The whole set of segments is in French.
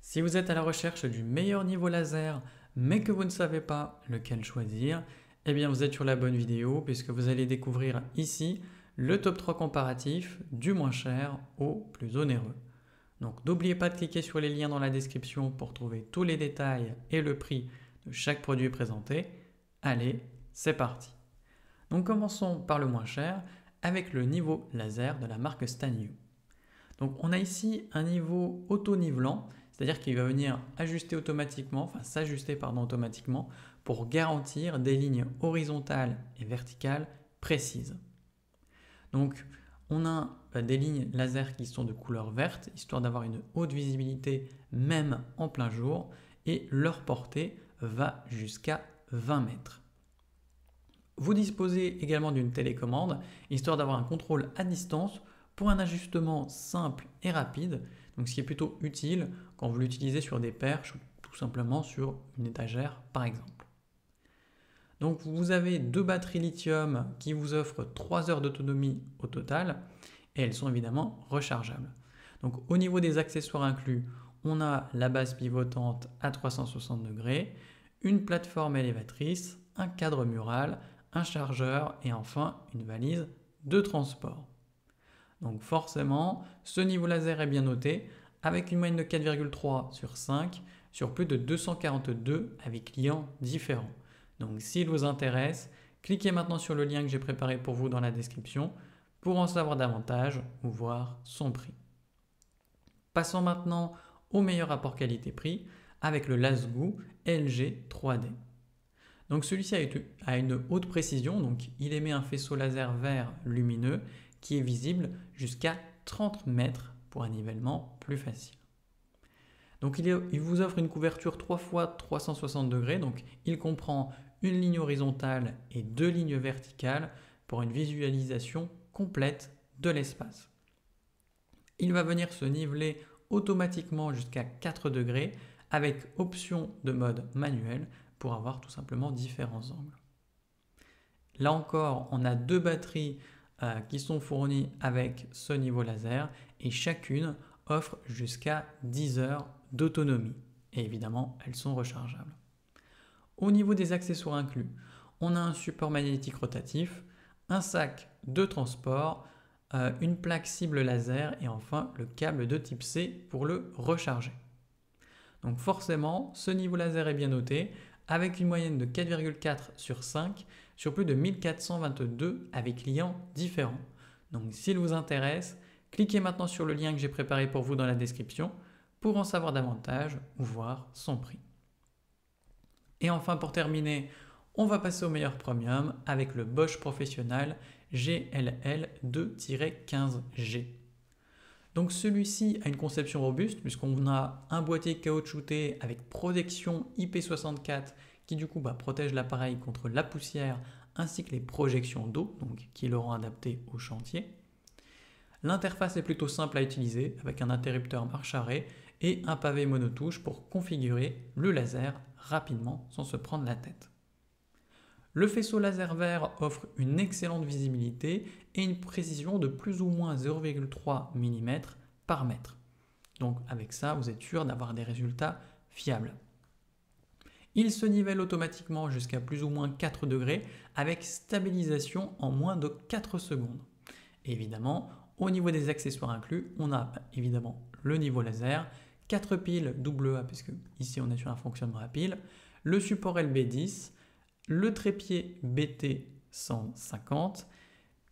Si vous êtes à la recherche du meilleur niveau laser, mais que vous ne savez pas lequel choisir, eh bien vous êtes sur la bonne vidéo puisque vous allez découvrir ici le top 3 comparatif du moins cher au plus onéreux. Donc n'oubliez pas de cliquer sur les liens dans la description pour trouver tous les détails et le prix de chaque produit présenté. Allez, c'est parti. Donc commençons par le moins cher avec le niveau laser de la marque Stanyu. Donc on a ici un niveau auto-nivelant, c'est-à-dire qu'il va venir s'ajuster automatiquement pour garantir des lignes horizontales et verticales précises. Donc on a des lignes laser qui sont de couleur verte, histoire d'avoir une haute visibilité même en plein jour, et leur portée va jusqu'à 20 mètres. Vous disposez également d'une télécommande, histoire d'avoir un contrôle à distance pour un ajustement simple et rapide, donc ce qui est plutôt utile quand vous l'utilisez sur des perches ou tout simplement sur une étagère par exemple. Donc vous avez deux batteries lithium qui vous offrent 3 heures d'autonomie au total et elles sont évidemment rechargeables. Donc au niveau des accessoires inclus, on a la base pivotante à 360 degrés, une plateforme élévatrice, un cadre mural, un chargeur et enfin une valise de transport. Donc forcément, ce niveau laser est bien noté avec une moyenne de 4,3 sur 5 sur plus de 242 avec clients différents. Donc s'il vous intéresse, cliquez maintenant sur le lien que j'ai préparé pour vous dans la description pour en savoir davantage ou voir son prix. Passons maintenant au meilleur rapport qualité-prix avec le Lasgo LG 3D. Donc celui-ci a une haute précision, donc il émet un faisceau laser vert lumineux qui est visible jusqu'à 30 mètres pour un nivellement plus facile. Donc il vous offre une couverture 3 fois 360 degrés, donc il comprend une ligne horizontale et 2 lignes verticales pour une visualisation complète de l'espace. Il va venir se niveler automatiquement jusqu'à 4 degrés avec option de mode manuel pour avoir tout simplement différents angles. Là encore, on a deux batteries qui sont fournies avec ce niveau laser et chacune offre jusqu'à 10 heures d'autonomie. Et évidemment, elles sont rechargeables. Au niveau des accessoires inclus, on a un support magnétique rotatif, un sac de transport, une plaque cible laser et enfin le câble de type C pour le recharger. Donc forcément, ce niveau laser est bien noté avec une moyenne de 4,4 sur 5 sur plus de 1422 avec clients différents. Donc s'il vous intéresse, cliquez maintenant sur le lien que j'ai préparé pour vous dans la description pour en savoir davantage ou voir son prix. Et enfin pour terminer, on va passer au meilleur premium avec le Bosch Professional GLL 2-15G. Donc celui-ci a une conception robuste puisqu'on a un boîtier caoutchouté avec protection IP64 qui du coup protège l'appareil contre la poussière ainsi que les projections d'eau, donc qui l'auront adapté au chantier. L'interface est plutôt simple à utiliser avec un interrupteur marche-arrêt et un pavé monotouche pour configurer le laser rapidement sans se prendre la tête. Le faisceau laser vert offre une excellente visibilité et une précision de plus ou moins 0,3 mm par mètre. Donc avec ça, vous êtes sûr d'avoir des résultats fiables. Il se nivelle automatiquement jusqu'à plus ou moins 4 degrés avec stabilisation en moins de 4 secondes. Et évidemment, au niveau des accessoires inclus, on a évidemment le niveau laser, 4 piles AA puisque ici on est sur un fonctionnement à piles, le support LB10, le trépied BT150,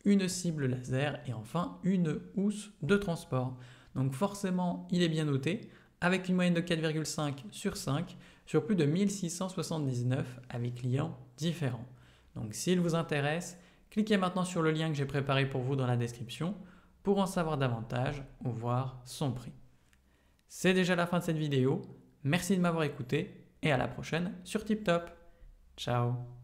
une cible laser et enfin une housse de transport. Donc forcément, il est bien noté avec une moyenne de 4,5 sur 5 sur plus de 1679 avec clients différents. Donc s'il vous intéresse, cliquez maintenant sur le lien que j'ai préparé pour vous dans la description pour en savoir davantage ou voir son prix. C'est déjà la fin de cette vidéo. Merci de m'avoir écouté et à la prochaine sur TipTop. Ciao.